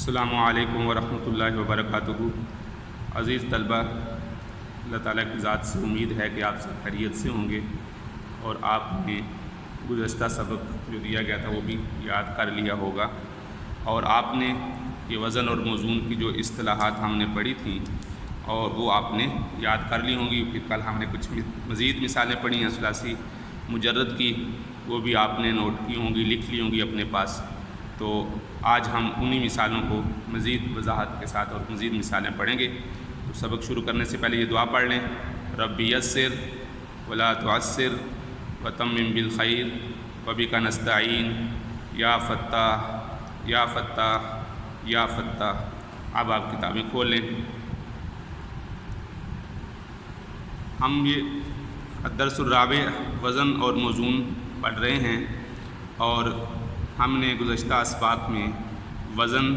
السلام علیکم ورحمۃ اللہ وبرکاتہ۔ عزیز طلبہ، اللہ تعالیٰ کی ذات سے امید ہے کہ آپ سب خیریت سے ہوں گے اور آپ نے گزشتہ سبق جو دیا گیا تھا وہ بھی یاد کر لیا ہوگا، اور آپ نے یہ وزن اور موزون کی جو اصطلاحات ہم نے پڑھی تھیں اور وہ آپ نے یاد کر لی ہوں گی۔ پھر کل ہم نے کچھ مزید مثالیں پڑھی ہیں ثلاثی مجرد کی، وہ بھی آپ نے نوٹ کی ہوں گی، لکھ لی ہوں گی اپنے پاس۔ تو آج ہم انہی مثالوں کو مزید وضاحت کے ساتھ اور مزید مثالیں پڑھیں گے۔ تو سبق شروع کرنے سے پہلے یہ دعا پڑھ لیں: رب یسر ولا تعسر وتمم بالخیر وبک نستعین یا فتاح یا فتاح یا فتاح۔ اب آپ کتابیں کھول لیں۔ ہم یہ الدرس الرابع وزن اور موزون پڑھ رہے ہیں، اور ہم نے گزشتہ اسباق میں وزن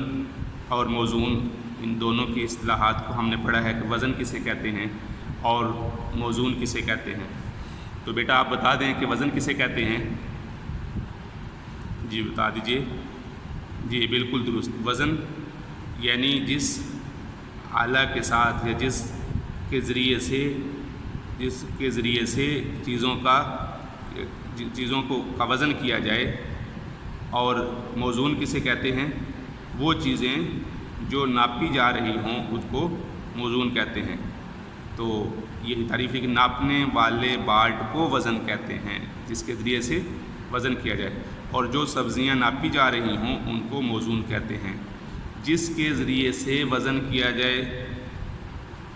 اور موزون ان دونوں کی اصطلاحات کو ہم نے پڑھا ہے کہ وزن کسے کہتے ہیں اور موزون کسے کہتے ہیں۔ تو بیٹا آپ بتا دیں کہ وزن کسے کہتے ہیں؟ جی بتا دیجئے۔ جی بالکل درست، وزن یعنی جس آلہ کے ساتھ یا جس کے ذریعے سے چیزوں کا وزن کیا جائے۔ اور موزون کسے کہتے ہیں؟ وہ چیزیں جو ناپی جا رہی ہوں اس کو موزون کہتے ہیں۔ تو یہی تعریف ہے کہ ناپنے والے بارڈ کو وزن کہتے ہیں، جس کے ذریعے سے وزن کیا جائے، اور جو سبزیاں ناپی جا رہی ہوں ان کو موزون کہتے ہیں۔ جس کے ذریعے سے وزن کیا جائے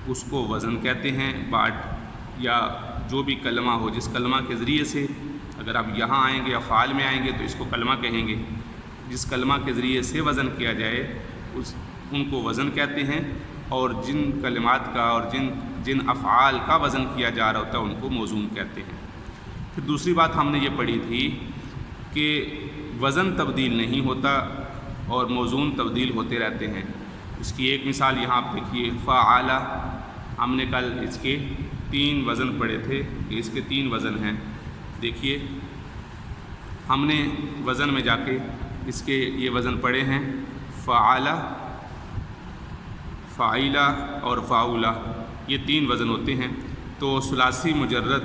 اس کو وزن کہتے ہیں، بارڈ یا جو بھی کلمہ ہو، جس کلمہ کے ذریعے سے، اگر آپ یہاں آئیں گے افعال میں آئیں گے تو اس کو کلمہ کہیں گے۔ جس کلمہ کے ذریعے سے وزن کیا جائے ان کو وزن کہتے ہیں، اور جن کلمات کا اور جن افعال کا وزن کیا جا رہا ہوتا ہے ان کو موزون کہتے ہیں۔ پھر دوسری بات ہم نے یہ پڑھی تھی کہ وزن تبدیل نہیں ہوتا اور موزون تبدیل ہوتے رہتے ہیں۔ اس کی ایک مثال یہاں آپ دیکھیے، فعالہ۔ ہم نے کل اس کے 3 وزن پڑھے تھے کہ اس کے 3 وزن ہیں۔ دیکھیے ہم نے وزن میں جا کے اس کے یہ وزن پڑھے ہیں: فعالہ، فاعلہ اور فاعولہ۔ یہ 3 وزن ہوتے ہیں۔ تو ثلاثی مجرد،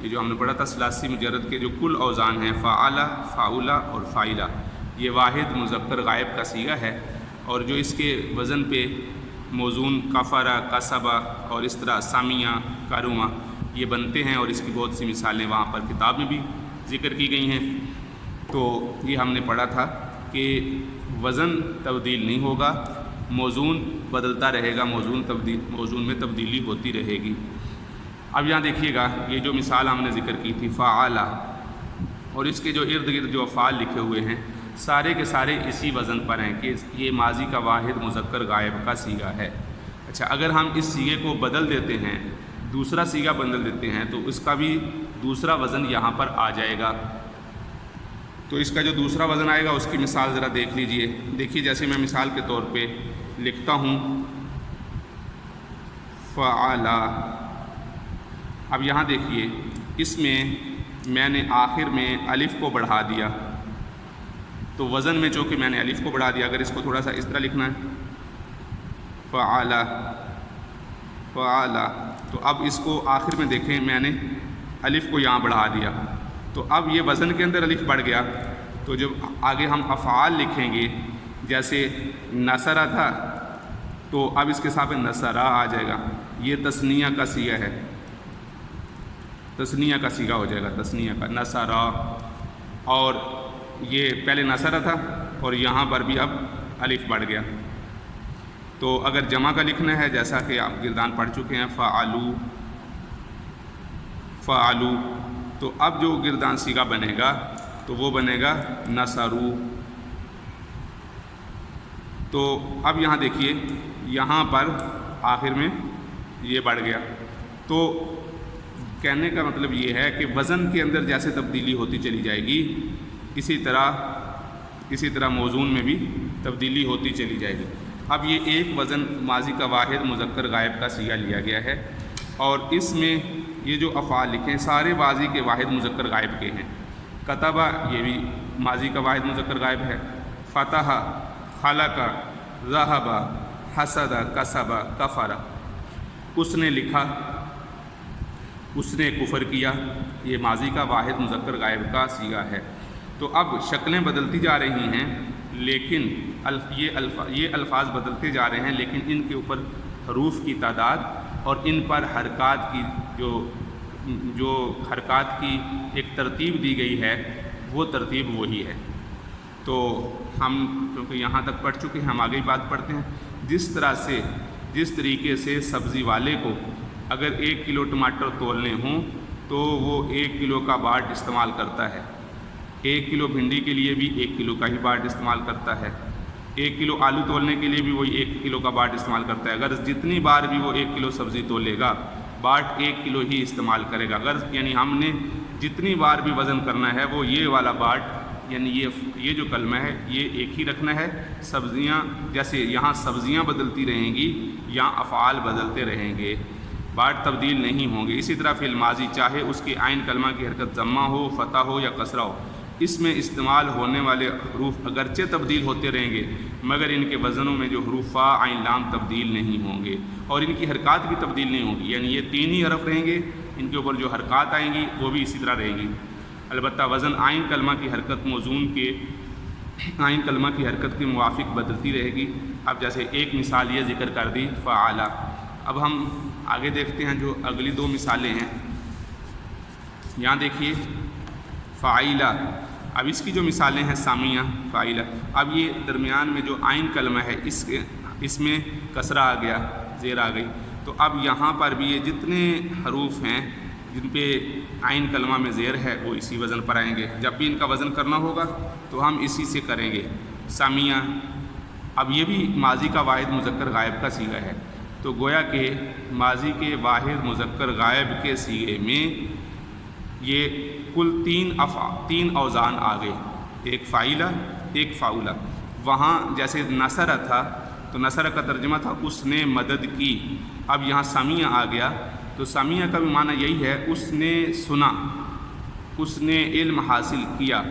یہ جو ہم نے پڑھا تھا ثلاثی مجرد کے جو کل اوزان ہیں فعالہ، فاعولہ اور فاعلہ، یہ واحد مذکر غائب کا صیغہ ہے، اور جو اس کے وزن پہ موزون کفرہ، کسبہ اور اس طرح سامیہ، کارما یہ بنتے ہیں، اور اس کی بہت سی مثالیں وہاں پر کتاب میں بھی ذکر کی گئی ہیں۔ تو یہ ہم نے پڑھا تھا کہ وزن تبدیل نہیں ہوگا، موزون بدلتا رہے گا، موزون میں تبدیلی ہوتی رہے گی۔ اب یہاں دیکھیے گا، یہ جو مثال ہم نے ذکر کی تھی فعالہ، اور اس کے جو ارد گرد جو افعال لکھے ہوئے ہیں سارے کے سارے اسی وزن پر ہیں کہ یہ ماضی کا واحد مذکر غائب کا صیغہ ہے۔ اچھا، اگر ہم اس صیغے کو بدل دیتے ہیں، دوسرا صیغہ بدل دیتے ہیں، تو اس کا بھی دوسرا وزن یہاں پر آ جائے گا۔ تو اس کا جو دوسرا وزن آئے گا اس کی مثال ذرا دیکھ لیجئے۔ دیکھیے جیسے میں مثال کے طور پہ لکھتا ہوں فعالہ۔ اب یہاں دیکھیے اس میں میں نے آخر میں الف کو بڑھا دیا، تو وزن میں چونکہ میں نے الف کو بڑھا دیا، اگر اس کو تھوڑا سا اس طرح لکھنا ہے فعالہ، فعالہ، تو اب اس کو آخر میں دیکھیں میں نے الف کو یہاں بڑھا دیا، تو اب یہ وزن کے اندر الف بڑھ گیا۔ تو جب آگے ہم افعال لکھیں گے، جیسے نصرہ تھا تو اب اس کے ساتھ نصرہ آ جائے گا۔ یہ تثنیہ کا صیغہ ہے، تثنیہ کا صیغہ ہو جائے گا، تثنیہ کا نصرہ، اور یہ پہلے نصرہ تھا اور یہاں پر بھی اب الف بڑھ گیا۔ تو اگر جمع کا لکھنا ہے، جیسا کہ آپ گردان پڑھ چکے ہیں فعلو، فعلو، تو اب جو گردان صیغہ بنے گا تو وہ بنے گا نصرو۔ تو اب یہاں دیکھیے یہاں پر آخر میں یہ بڑھ گیا۔ تو کہنے کا مطلب یہ ہے کہ وزن کے اندر جیسے تبدیلی ہوتی چلی جائے گی، اسی طرح موزون میں بھی تبدیلی ہوتی چلی جائے گی۔ اب یہ ایک وزن ماضی کا واحد مذکر غائب کا صیغہ لیا گیا ہے، اور اس میں یہ جو افعال لکھیں سارے ماضی کے واحد مذکر غائب کے ہیں۔ کتبہ یہ بھی ماضی کا واحد مذکر غائب ہے، فتح، خلق، ذہب، حسد، کسب، کفر، اس نے لکھا، اس نے کفر کیا، یہ ماضی کا واحد مذکر غائب کا صیغہ ہے۔ تو اب شکلیں بدلتی جا رہی ہیں، لیکن یہ الفاظ بدلتے جا رہے ہیں، لیکن ان کے اوپر حروف کی تعداد اور ان پر حرکات کی جو حرکات کی ایک ترتیب دی گئی ہے وہ ترتیب وہی ہے۔ تو ہم کیونکہ یہاں تک پڑھ چکے ہیں، ہم آگے بات پڑھتے ہیں۔ جس طریقے سے سبزی والے کو اگر 1 کلو ٹماٹر تولنے ہوں تو وہ 1 کلو کا باٹ استعمال کرتا ہے، 1 کلو بھنڈی کے لیے بھی 1 کلو کا ہی باٹ استعمال کرتا ہے، 1 کلو آلو تولنے کے لیے بھی وہی 1 کلو کا باٹ استعمال کرتا ہے۔ اگر جتنی بار بھی وہ 1 کلو سبزی تولے گا، باٹ 1 کلو ہی استعمال کرے گا۔ اگر یعنی ہم نے جتنی بار بھی وزن کرنا ہے وہ یہ والا باٹ، یعنی یہ جو کلمہ ہے یہ ایک ہی رکھنا ہے۔ سبزیاں جیسے یہاں سبزیاں بدلتی رہیں گی، یہاں افعال بدلتے رہیں گے، باٹ تبدیل نہیں ہوں گے۔ اسی طرح فی الماضی چاہے اس کے عین کلمہ کی حرکت ضمہ ہو، فتح ہو یا کسرہ ہو، اس میں استعمال ہونے والے حروف اگرچہ تبدیل ہوتے رہیں گے مگر ان کے وزنوں میں جو حروف فا عین لام تبدیل نہیں ہوں گے اور ان کی حرکات بھی تبدیل نہیں ہوں گی، یعنی یہ 3 ہی حرف رہیں گے، ان کے اوپر جو حرکات آئیں گی وہ بھی اسی طرح رہیں گی۔ البتہ وزن عین کلمہ کی حرکت موزون کے عین کلمہ کی حرکت کے موافق بدلتی رہے گی۔ اب جیسے ایک مثال یہ ذکر کر دی فعلا، اب ہم آگے دیکھتے ہیں جو اگلی 2 مثالیں ہیں۔ یہاں دیکھیے فعیلہ، اب اس کی جو مثالیں ہیں سامیہ، فعیلہ، اب یہ درمیان میں جو عین کلمہ ہے اس میں کسرہ آ گیا، زیر آ گئی، تو اب یہاں پر بھی یہ جتنے حروف ہیں جن پہ عین کلمہ میں زیر ہے وہ اسی وزن پر آئیں گے۔ جب بھی ان کا وزن کرنا ہوگا تو ہم اسی سے کریں گے۔ سامیہ، اب یہ بھی ماضی کا واحد مذکر غائب کا صیغہ ہے، تو گویا کہ ماضی کے واحد مذکر غائب کے صیغے میں یہ کل 3 اوزان آ گئے، ایک فاعلہ، ایک فاعولہ۔ وہاں جیسے نصر تھا تو نصر کا ترجمہ تھا اس نے مدد کی، اب یہاں سامیہ آ گیا تو سامیہ کا بھی معنی یہی ہے اس نے سنا، اس نے علم حاصل کیا،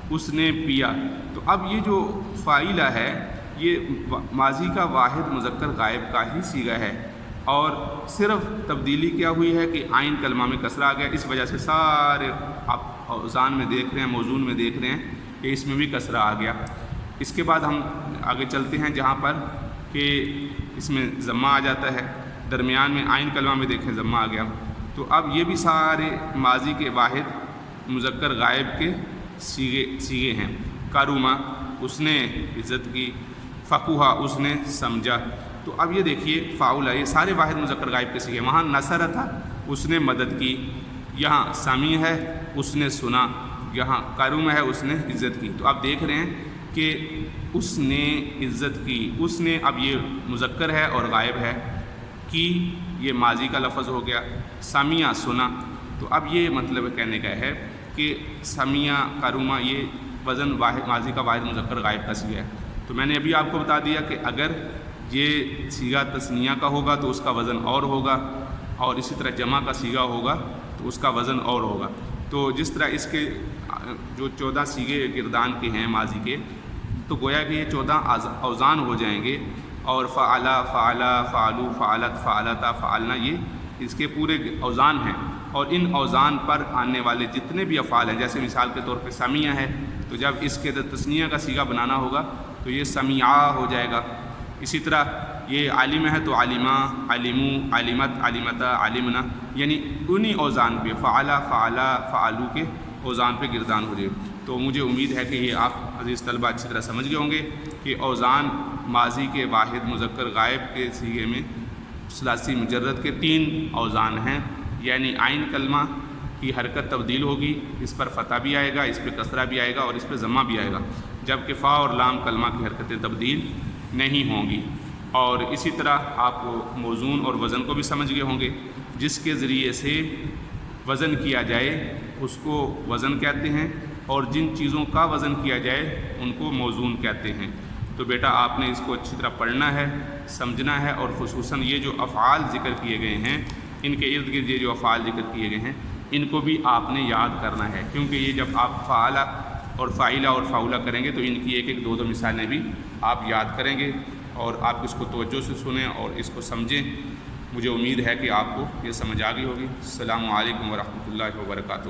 اس نے پیا۔ تو اب یہ جو فاعلہ ہے یہ ماضی کا واحد مذکر غائب کا ہی صیغہ ہے، اور صرف تبدیلی کیا ہوئی ہے کہ عین کلمہ میں کسرہ آ گیا، اس وجہ سے سارے آپ اوزان میں دیکھ رہے ہیں، موزون میں دیکھ رہے ہیں کہ اس میں بھی کسرہ آ گیا۔ اس کے بعد ہم آگے چلتے ہیں جہاں پر کہ اس میں ضمہ آ جاتا ہے، درمیان میں عین کلمہ میں دیکھیں ضمہ آ گیا، تو اب یہ بھی سارے ماضی کے واحد مذکر غائب کے صیغے ہیں۔ کرومہ، اس نے عزت کی، فقوہا، اس نے سمجھا۔ تو اب یہ دیکھیے فاعولہ، یہ سارے واحد مذکر غائب کے صیغے، وہاں نصر تھا اس نے مدد کی، یہاں سامی ہے اس نے سنا، یہاں کرومہ ہے اس نے عزت کی۔ تو آپ دیکھ رہے ہیں کہ اس نے عزت کی، اس نے، اب یہ مذکر ہے اور غائب ہے، کی یہ ماضی کا لفظ ہو گیا، سامیہ سنا۔ تو اب یہ مطلب کہنے کا ہے کہ سامیہ، کرومہ، یہ وزن واحد ماضی کا واحد مذکر غائب کا صیغہ ہے۔ تو میں نے ابھی آپ کو بتا دیا کہ اگر یہ صیغہ تثنیہ کا ہوگا تو اس کا وزن اور ہوگا، اور اسی طرح جمع کا صیغہ ہوگا تو اس کا وزن اور ہوگا۔ تو جس طرح اس کے جو 14 صیغے گردان کے ہیں ماضی کے، تو گویا کہ یہ 14 اوزان ہو جائیں گے، اور فعلا، فعلا، فعلو، فعلت، فعلتا، فعلنا، یہ اس کے پورے اوزان ہیں، اور ان اوزان پر آنے والے جتنے بھی افعال ہیں، جیسے مثال کے طور پہ سامیہ ہے تو جب اس کے تثنیہ کا صیغہ بنانا ہوگا تو یہ سمیعہ ہو جائے گا۔ اسی طرح یہ عالم ہے تو عالمہ، عالمو، عالمت، عالمتا، عالمنا، یعنی انہی اوزان پہ فعلا، فعلا، فعلو کے اوزان پہ گردان ہو جائے۔ تو مجھے امید ہے کہ یہ آپ عزیز طلبہ اچھی طرح سمجھ گئے ہوں گے کہ اوزان ماضی کے واحد مذکر غائب کے صیغے میں ثلاثی مجرد کے 3 اوزان ہیں، یعنی عین کلمہ کی حرکت تبدیل ہوگی، اس پر فتح بھی آئے گا، اس پہ کسرہ بھی آئے گا، اور اس پہ ضمہ بھی آئے گا، جبکہ فا اور لام کلمہ کی حرکتیں تبدیل نہیں ہوں گی۔ اور اسی طرح آپ موزون اور وزن کو بھی سمجھ گئے ہوں گے، جس کے ذریعے سے وزن کیا جائے اس کو وزن کہتے ہیں، اور جن چیزوں کا وزن کیا جائے ان کو موزون کہتے ہیں۔ تو بیٹا آپ نے اس کو اچھی طرح پڑھنا ہے، سمجھنا ہے، اور خصوصاً یہ جو افعال ذکر کیے گئے ہیں، ان کے ارد گرد یہ جو افعال ذکر کیے گئے ہیں ان کو بھی آپ نے یاد کرنا ہے، کیونکہ یہ جب آپ فعالہ اور فاعلہ اور فاعولہ کریں گے تو ان کی 1-1 2-2 مثالیں بھی آپ یاد کریں گے۔ اور آپ اس کو توجہ سے سنیں اور اس کو سمجھیں. مجھے امید ہے کہ آپ کو یہ سمجھ آ گئی ہوگی. السلام علیکم ورحمۃ اللہ وبرکاتہ.